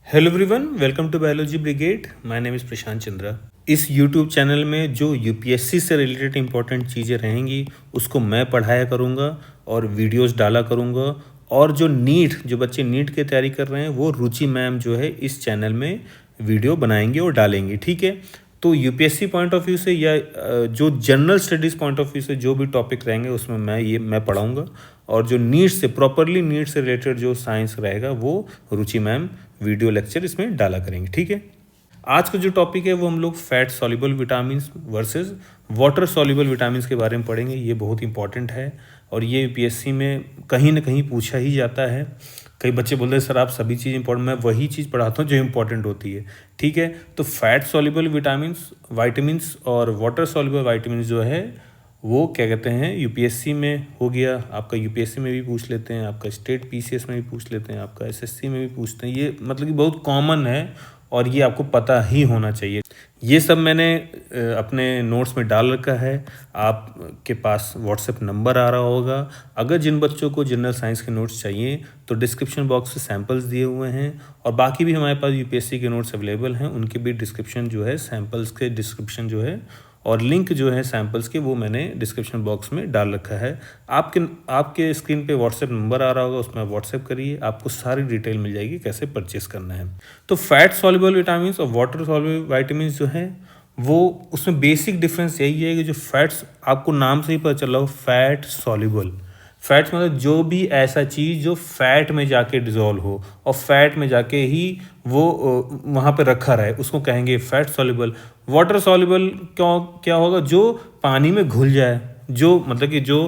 Hello everyone, welcome to biology brigade. My name is Prashant Chandra. इस YouTube channel में जो UPSC से रिलेटेड इंपॉर्टेंट चीज़ें रहेंगी उसको मैं पढ़ाया करूँगा और वीडियोस डाला करूँगा। और जो बच्चे नीट की तैयारी कर रहे हैं वो रुचि मैम जो है इस चैनल में वीडियो बनाएंगे और डालेंगे, ठीक है। तो यूपीएससी पॉइंट ऑफ व्यू से या जो general studies point of view से जो भी टॉपिक रहेंगे उसमें मैं पढ़ाऊँगा। और जो नीट से रिलेटेड जो साइंस रहेगा वो रुचि मैम वीडियो लेक्चर इसमें डाला करेंगे, ठीक है। आज का जो टॉपिक है वो हम लोग fat soluble vitamins versus water soluble vitamins के बारे में पढ़ेंगे। ये बहुत इंपॉर्टेंट है और ये यूपीएससी में कहीं ना कहीं पूछा ही जाता है। कई बच्चे बोलते हैं सर आप सभी चीज़ इंपॉर्टेंट, मैं वही चीज़ पढ़ाता हूँ जो इंपॉर्टेंट होती है, ठीक है। तो फैट सॉल्युबल वाइटामिन्स और वाटर सॉल्युबल वाइटामिन्स जो है वो क्या कहते हैं यूपीएससी में हो गया, आपका यूपीएससी में भी पूछ लेते हैं, आपका स्टेट पीसीएस में भी पूछ लेते हैं, आपका एसएससी में भी पूछते हैं। ये मतलब कि बहुत कॉमन है और ये आपको पता ही होना चाहिए। ये सब मैंने अपने नोट्स में डाल रखा है, आपके पास व्हाट्सएप नंबर आ रहा होगा। अगर जिन बच्चों को जनरल साइंस के नोट्स चाहिए तो डिस्क्रिप्शन बॉक्स में सैम्पल्स दिए हुए हैं और बाकी भी हमारे पास यूपीएससी के नोट्स अवेलेबल हैं, उनके भी डिस्क्रिप्शन जो है सैम्पल्स के डिस्क्रिप्शन जो है और लिंक जो है सैम्पल्स के वो मैंने डिस्क्रिप्शन बॉक्स में डाल रखा है। आपके स्क्रीन पे व्हाट्सएप नंबर आ रहा होगा, उसमें आप व्हाट्सएप करिए, आपको सारी डिटेल मिल जाएगी कैसे परचेस करना है। तो फैट सॉल्युबल विटामिन्स और वाटर सॉल्युबल वाइटामिन्स जो है वो उसमें बेसिक डिफरेंस यही है कि जो फैट्स आपको नाम से ही पता चल रहा हो फैट सॉल्युबल। फैट्स मतलब जो भी ऐसा चीज़ जो फैट में जाके डिजोल्व हो और फैट में जाके ही वो वहाँ पे रखा रहे उसको कहेंगे फैट सॉल्युबल। वाटर सॉल्युबल क्या होगा जो पानी में घुल जाए, जो मतलब कि जो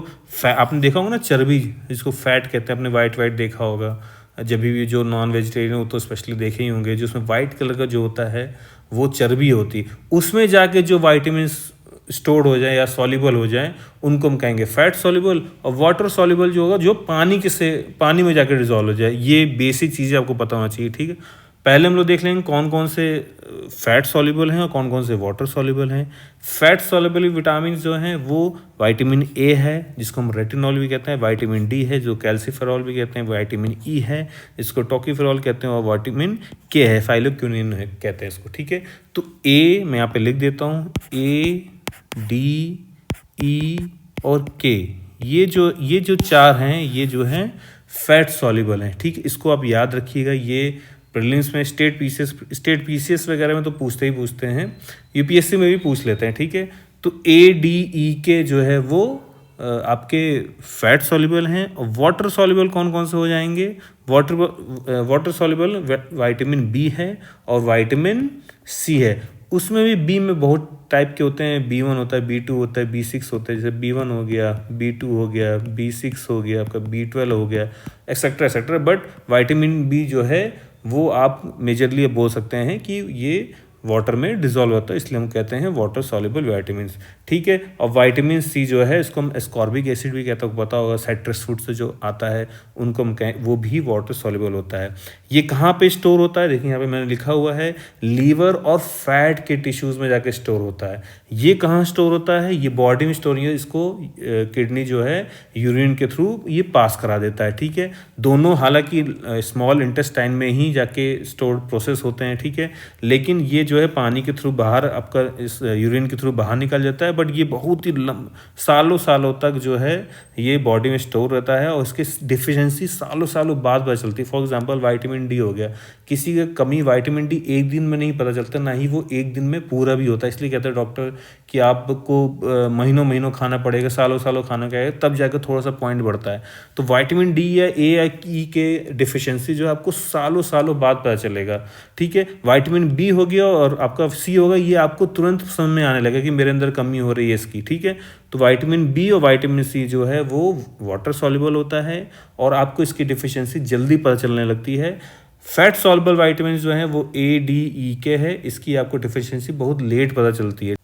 आपने देखा होगा ना चर्बी जिसको फैट कहते हैं, आपने वाइट देखा होगा। जब भी जो नॉन वेजिटेरियन हो तो स्पेशली देखे ही होंगे, जो उसमें वाइट कलर का जो होता है वो चर्बी होती, उसमें जाके जो वाइटामिन स्टोर्ड हो जाए या सॉल्युबल हो जाए उनको हम कहेंगे फैट सॉल्युबल। और वाटर सॉल्युबल जो होगा जो पानी में जाकर डिजॉल्व हो जाए। ये बेसिक चीज़ें आपको पता होना चाहिए, ठीक है। पहले हम लोग देख लेंगे कौन कौन से फैट सॉल्युबल हैं और कौन कौन से वाटर सॉल्युबल हैं। फैट सॉल्युबल विटामिन जो हैं वो विटामिन ए है जिसको हम रेटिनॉल भी कहते हैं, विटामिन डी है जो कैल्सिफेरॉल भी कहते हैं, विटामिन ई है जिसको टोकोफेरॉल कहते हैं और विटामिन के है फाइलोक्विनिन कहते हैं इसको, ठीक है। तो ए मैं यहाँ पे लिख देता हूँ, ए डी ई और के, ये जो चार हैं ये जो हैं फैट सॉल्युबल हैं, ठीक है। इसको आप याद रखिएगा। ये प्रीलिम्स में स्टेट पीसीएस वगैरह में तो पूछते हैं, यूपीएससी में भी पूछ लेते हैं, ठीक है। तो ए डी ई के जो है वो आपके फैट सॉल्युबल हैं। और वाटर सॉल्युबल कौन कौन से हो जाएंगे? वाटर सॉल्युबल विटामिन बी है और विटामिन सी है। उसमें भी बी में बहुत टाइप के होते हैं, B1 होता है, B2 होता है, B6 होता है। जैसे B1 हो गया, B2 हो गया, B6 हो गया, आपका B12 हो गया, एक्सेट्रा। बट विटामिन बी जो है वो आप मेजरली बोल सकते हैं कि ये वाटर में डिजोल्व होता है, इसलिए हम कहते हैं वाटर सॉल्युबल विटामिन्स, ठीक है। और विटामिन सी जो है इसको हम एस्कॉर्बिक एसिड भी कहते हैं, पता होगा साइट्रस फ्रूट से जो आता है उनको हम कहें वो भी वाटर सॉल्युबल होता है। ये कहाँ पे स्टोर होता है? देखिए यहाँ पे मैंने लिखा हुआ है लीवर और फैट के टिश्यूज़ में जाके स्टोर होता है। ये कहाँ स्टोर होता है? ये बॉडी में स्टोर नहीं है, इसको किडनी जो है यूरिन के थ्रू ये पास करा देता है, ठीक है। दोनों हालांकि स्मॉल इंटेस्टाइन में ही जाके स्टोर प्रोसेस होते हैं, ठीक है। लेकिन ये जो है पानी के थ्रू बाहर आपका इस यूरिन के थ्रू बाहर निकल जाता है, बट ये बहुत ही सालों तक जो है ये बॉडी में स्टोर रहता है और इसकी डिफिशियंसी सालों बाद पता चलती है। फॉर एग्जांपल विटामिन डी हो गया, किसी का कमी विटामिन डी एक दिन में नहीं पता चलता, ना ही वो एक दिन में पूरा भी होता है। इसलिए कहते हैं डॉक्टर कि आपको महीनों खाना पड़ेगा, सालों खाना खाएगा तब जाकर थोड़ा सा पॉइंट बढ़ता है। तो विटामिन डी या ए या ई के डिफिशियंसी जो है आपको सालों बाद पता चलेगा, ठीक है। विटामिन बी हो गया और आपका सी होगा, ये आपको तुरंत समझ में आने लगा कि मेरे अंदर कमी हो रही है इसकी, ठीक है। तो विटामिन बी और विटामिन सी जो है वो वाटर सॉल्युबल होता है और आपको इसकी डिफिशियंसी जल्दी पता चलने लगती है। फैट सॉल्युबल विटामिन जो है वो ए डी ई के है, इसकी आपको डिफिशियंसी बहुत लेट पता चलती है।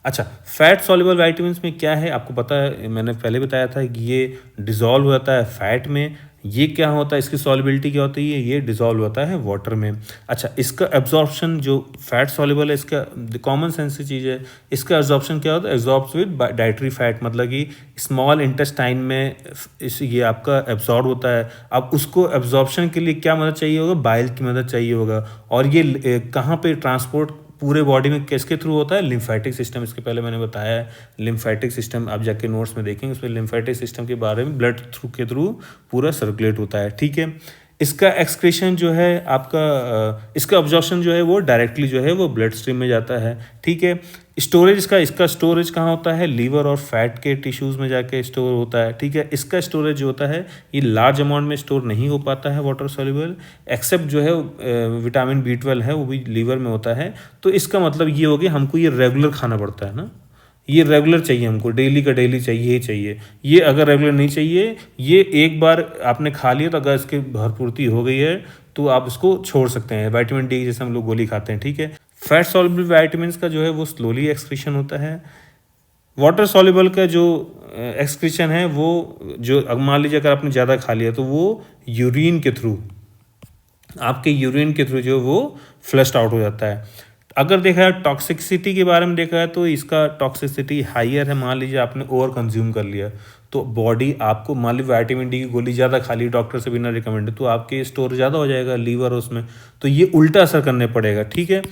अच्छा, फैट सॉल्युबल विटामिन्स में क्या है आपको पता है, मैंने पहले बताया था कि ये डिजॉल्व हो जाता है फैट में। ये क्या होता है, इसकी सॉल्युबिलिटी क्या होती है, ये डिसॉल्व होता है वाटर में। अच्छा, इसका एब्जॉर्प्शन जो फैट सॉल्युबल है, इसका कॉमन सेंस की चीज़ है, इसका एब्जॉर्प्शन क्या होता है, एब्जॉर्ब्स विद डाइटरी फैट, मतलब कि स्मॉल इंटेस्टाइन में ये आपका एब्जॉर्ब होता है। अब उसको एब्जॉर्प्शन के लिए क्या मदद चाहिए होगा, बाइल की मदद चाहिए होगा। और ये कहाँ पे ट्रांसपोर्ट पूरे बॉडी में किसके थ्रू होता है, लिम्फेटिक सिस्टम। इसके पहले मैंने बताया है लिम्फेटिक सिस्टम, आप जाके नोट्स में देखेंगे उसमें लिम्फेटिक सिस्टम के बारे में, ब्लड थ्रू के थ्रू पूरा सर्कुलेट होता है, ठीक है। इसका एक्सक्रीशन जो है आपका इसका अब्जॉर्प्शन जो है वो डायरेक्टली जो है वो ब्लड स्ट्रीम में जाता है, ठीक है। स्टोरेज का, इसका स्टोरेज कहाँ होता है, लीवर और फैट के टिश्यूज़ में जाके स्टोर होता है, ठीक है। इसका स्टोरेज जो होता है ये लार्ज अमाउंट में स्टोर नहीं हो पाता है वाटर सॉल्युबल, एक्सेप्ट जो है विटामिन B12 है वो भी लीवर में होता है। तो इसका मतलब ये हो गया हमको ये रेगुलर खाना पड़ता है ना, ये रेगुलर चाहिए हमको, डेली का डेली चाहिए ही चाहिए। ये अगर रेगुलर नहीं चाहिए, ये एक बार आपने खा लिया तो अगर इसकी भरपूर्ति हो गई है तो आप इसको छोड़ सकते हैं। विटामिन डी जैसे हम लोग गोली खाते हैं, ठीक है। फैट सॉल्युबल विटामिन का जो है वो स्लोली एक्सक्रीशन होता है। वाटर सॉल्युबल का जो एक्सक्रीशन है वो जो मान लीजिए अगर आपने ज़्यादा खा लिया तो वो यूरिन के थ्रू, आपके यूरिन के थ्रू जो वो फ्लश्ड आउट हो जाता है। अगर देखा है टॉक्सिसिटी के बारे में देखा है तो इसका टॉक्सिसिटी हाइयर है। मान लीजिए आपने ओवर कंज्यूम कर लिया तो बॉडी आपको, मान लीजिए विटामिन डी की गोली ज़्यादा खा ली डॉक्टर से बिना रिकमेंड, तो आपके स्टोर ज़्यादा हो जाएगा लीवर उसमें, तो ये उल्टा असर करने पड़ेगा, ठीक है।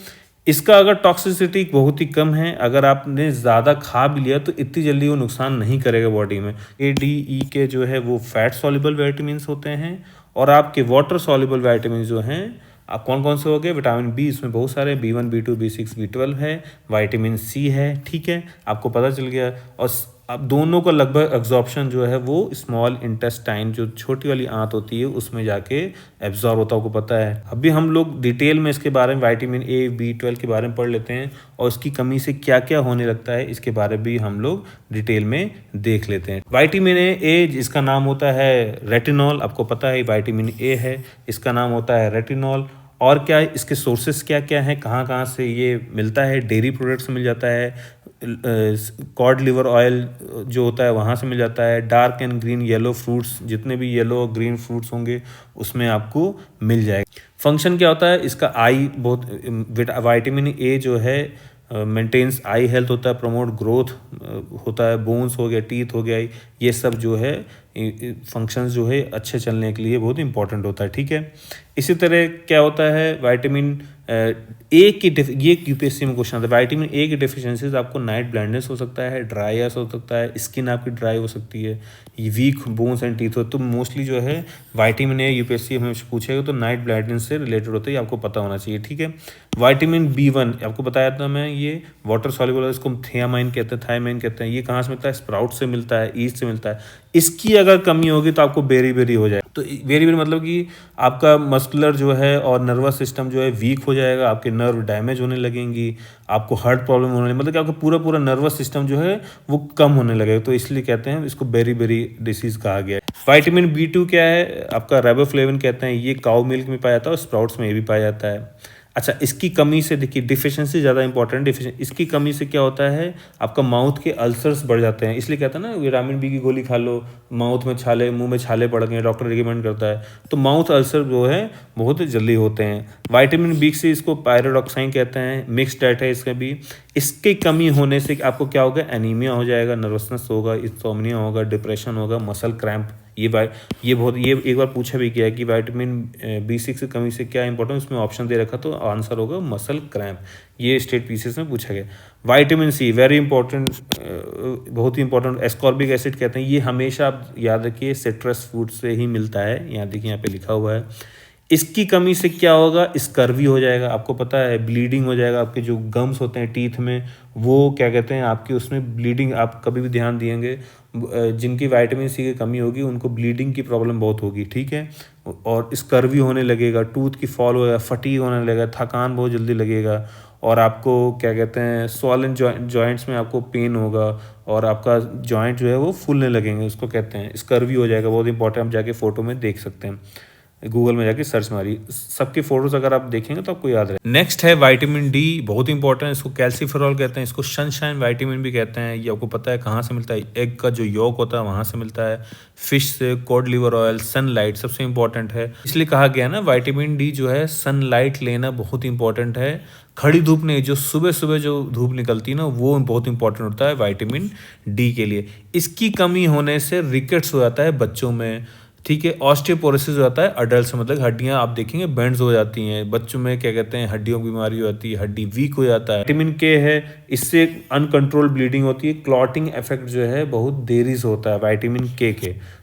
इसका अगर टॉक्सिसिटी बहुत ही कम है, अगर आपने ज़्यादा खा भी लिया तो इतनी जल्दी वो नुकसान नहीं करेगा बॉडी में। A, D, E के जो है वो फैट सॉल्युबल विटामिन होते हैं, और आपके वाटर सॉल्युबल विटामिन जो हैं आप कौन कौन से हो गए, विटामिन बी, इसमें बहुत सारे B1, B2, B6, B12 है, विटामिन सी है, ठीक है, आपको पता चल गया। और अब दोनों का लगभग एब्जॉर्प्शन जो है वो स्मॉल इंटेस्टाइन, जो छोटी वाली आंत होती है उसमें जाके एब्जॉर्ब होता है, आपको पता है। अभी हम लोग डिटेल में इसके बारे में विटामिन A, B12 के बारे में पढ़ लेते हैं, और इसकी कमी से क्या क्या होने लगता है इसके बारे में भी हम लोग डिटेल में देख लेते हैं। विटामिन ए जिसका नाम होता है रेटिनॉल, आपको पता है विटामिन ए है, इसका नाम होता है रेटिनॉल। और क्या है, इसके सोर्सेस क्या क्या हैं, कहाँ कहाँ से ये मिलता है, डेयरी प्रोडक्ट्स मिल जाता है, कॉड लिवर ऑयल जो होता है वहाँ से मिल जाता है, dark and green yellow fruits, जितने भी येलो और ग्रीन फ्रूट्स होंगे उसमें आपको मिल जाएगा। फंक्शन क्या होता है इसका, आई बहुत, विटामिन ए जो है मेंटेन्स आई हेल्थ होता है, प्रमोट ग्रोथ होता है, बोन्स हो गया, टीथ हो गया, ये सब जो है फंक्शंस जो है अच्छे चलने के लिए बहुत इंपॉर्टेंट होता है, ठीक है। इसी तरह क्या होता है विटामिन ए की, ये यूपीएससी में क्वेश्चन आता है, विटामिन ए की डिफिशियंसीज आपको नाइट ब्लाइंडनेस हो सकता है, ड्राई आइज हो सकता है, स्किन आपकी ड्राई हो सकती है, वीक बोन्स एंड टीथ हो। तो मोस्टली जो है विटामिन ए यूपीएससी हमें पूछेगा तो नाइट ब्लाइंडनेस से रिलेटेड होता है, आपको पता होना चाहिए, ठीक है। विटामिन B1 आपको बताया था मैं, ये वाटर सॉल्युबल, इसको थियामाइन कहते हैं, थायमाइन कहते हैं। ये कहाँ से मिलता है, स्प्राउट से मिलता है, ईस्ट से मिलता है। इसकी अगर कमी होगी तो आपको बेरी बेरी हो जाए, तो बेरी बेरी मतलब कि आपका मस्कुलर जो है और नर्वस सिस्टम जो है वीक हो जाएगा, आपके नर्व डैमेज होने लगेंगी, आपको हार्ट प्रॉब्लम होने लगेगी, मतलब कि आपका पूरा पूरा नर्वस सिस्टम जो है वो कम होने लगेगा। तो इसलिए कहते हैं इसको बेरी बेरी डिसीज कहा गया है। विटामिन B2 क्या है, आपका राइबोफ्लेविन कहते हैं, ये काऊ मिल्क में पाया जाता है और स्प्राउट्स में ये भी पाया जाता है। अच्छा, इसकी कमी से देखिए, डिफिशिएंसी ज़्यादा इंपॉर्टेंट, डिफिशिएंसी इसकी कमी से क्या होता है, आपका माउथ के अल्सर्स बढ़ जाते हैं। इसलिए कहता है ना विटामिन बी की गोली खा लो, माउथ में छाले, मुंह में छाले पड़ गए, डॉक्टर रिकमेंड करता है, तो माउथ अल्सर जो है बहुत जल्दी होते हैं। विटामिन बी से इसको पायरोडॉक्साइन कहते हैं, मिक्स डाइट है इसका भी। इसकी कमी होने से आपको क्या होगा, एनीमिया हो जाएगा, नर्वसनेस होगा, इंसोम्निया होगा, डिप्रेशन होगा, मसल क्रैम्प। ये बहुत, ये एक बार पूछा भी गया कि विटामिन B6 की कमी से क्या इंपॉर्टेंट, उसमें ऑप्शन दे रखा तो आंसर होगा मसल क्रैम्प। ये स्टेट पीसीएस में पूछा गया। विटामिन सी वेरी इंपॉर्टेंट, बहुत ही इंपॉर्टेंट, एस्कॉर्बिक एसिड कहते हैं, ये हमेशा आप याद रखिए सिट्रस फ्रूट से ही मिलता है, यहाँ देखिए यहाँ पे लिखा हुआ है। इसकी कमी से क्या होगा, स्कर्वी हो जाएगा, आपको पता है ब्लीडिंग हो जाएगा, आपके जो गम्स होते हैं टीथ में वो क्या कहते हैं आपके उसमें ब्लीडिंग, आप कभी भी ध्यान दिएंगे जिनकी विटामिन सी की कमी होगी उनको ब्लीडिंग की प्रॉब्लम बहुत होगी, ठीक है। और स्कर्वी होने लगेगा, टूथ की फॉल होगा, फटीग होने लगेगा, थकान बहुत जल्दी लगेगा, और आपको क्या कहते हैं स्वॉलन जॉइंट्स में आपको पेन होगा, और आपका जॉइंट जो है वो फूलने लगेंगे, उसको कहते हैं स्कर्वी हो जाएगा, बहुत इंपॉर्टेंट, आप जाके फोटो में देख सकते हैं। गूगल में जाके सर्च मारिए, सबके फोटोज अगर आप देखेंगे तो आपको याद रहे। नेक्स्ट है विटामिन डी, बहुत इंपॉर्टेंट है, इसको कैल्सीफेरॉल कहते हैं, इसको सनशाइन विटामिन भी कहते हैं। ये आपको पता है कहाँ से मिलता है? एग का जो यॉक होता है वहाँ से मिलता है, फिश से, कॉड लिवर ऑयल, सनलाइट सबसे इंपॉर्टेंट है। इसलिए कहा गया ना विटामिन डी जो है सनलाइट लेना बहुत इंपॉर्टेंट है। खड़ी धूप नहीं, जो सुबह सुबह जो धूप निकलती है ना वो बहुत इंपॉर्टेंट होता है विटामिन डी के लिए। इसकी कमी होने से रिकेट्स हो जाता है बच्चों में, ठीक है। ऑस्टियोपोरोसिस हो जाता है अडल्ट में, मतलब हड्डियां आप देखेंगे बेंड्स हो जाती हैं बच्चों में, क्या कहते हैं हड्डियों की बीमारी हो जाती है, हड्डी वीक हो जाता है। विटामिन के है, इससे अनकंट्रोल ब्लीडिंग होती है, क्लॉटिंग इफेक्ट जो है बहुत देरी से होता है विटामिन के।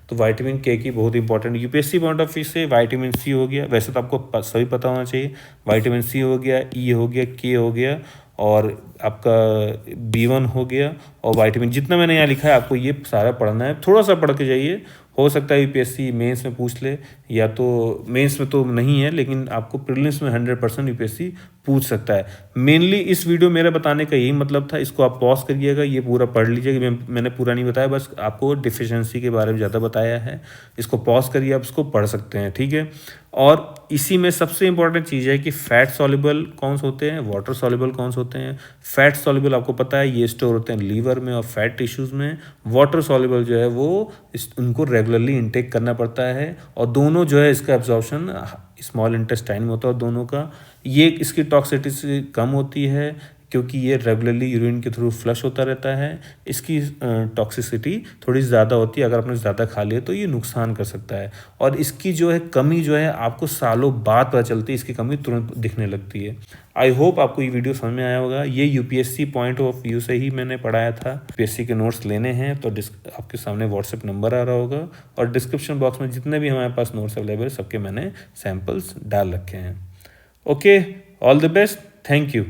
तो विटामिन के की बहुत important, UPSC point of view से विटामिन सी हो गया, वैसे तो आपको सभी पता होना चाहिए, विटामिन सी हो गया, ई हो गया, के हो गया, और आपका B1 हो गया, और विटामिन जितना मैंने यहाँ लिखा है आपको ये सारा पढ़ना है, थोड़ा सा पढ़ के जाइए। हो सकता है यूपीएससी मेंस में पूछ ले, या तो मेंस में तो नहीं है लेकिन आपको प्रीलिम्स में 100% यूपीएससी पूछ सकता है। मेनली इस वीडियो मेरा बताने का यही मतलब था, इसको आप पॉज करिएगा, ये पूरा पढ़ लीजिएगा। मैंने पूरा नहीं बताया, बस आपको डिफिशिएंसी के बारे में ज़्यादा बताया है। इसको पॉज करिए, आप इसको पढ़ सकते हैं, ठीक है। और इसी में सबसे इंपॉर्टेंट चीज़ है कि फैट सॉल्युबल कौन से होते हैं, वाटर सॉल्युबल कौन से होते हैं। फैट सॉल्युबल आपको पता है ये स्टोर होते हैं लीवर में और फैट टिश्यूज़ में। वाटर सॉल्युबल जो है वो उनको रेगुलरली इनटेक करना पड़ता है, और दोनों जो है इसका एब्जॉर्प्शन स्मॉल इंटेस्टाइन में होता है दोनों का। ये इसकी टॉक्सिसिटी कम होती है क्योंकि ये रेगुलरली यूरिन के थ्रू फ्लश होता रहता है। इसकी टॉक्सिसिटी थोड़ी ज़्यादा होती है, अगर आपने ज़्यादा खा लिया तो ये नुकसान कर सकता है। और इसकी जो है कमी जो है आपको सालों बाद पता चलती है, इसकी कमी तुरंत दिखने लगती है। आई होप आपको ये वीडियो समझ में आया होगा। ये यूपीएससी पॉइंट ऑफ व्यू से ही मैंने पढ़ाया था। यूपीएससी के नोट्स लेने हैं तो आपके सामने व्हाट्सएप नंबर आ रहा होगा, और डिस्क्रिप्शन बॉक्स में जितने भी हमारे पास नोट्स अवेलेबल है सबके मैंने सैम्पल्स डाल रखे हैं। Okay, all the best, thank you.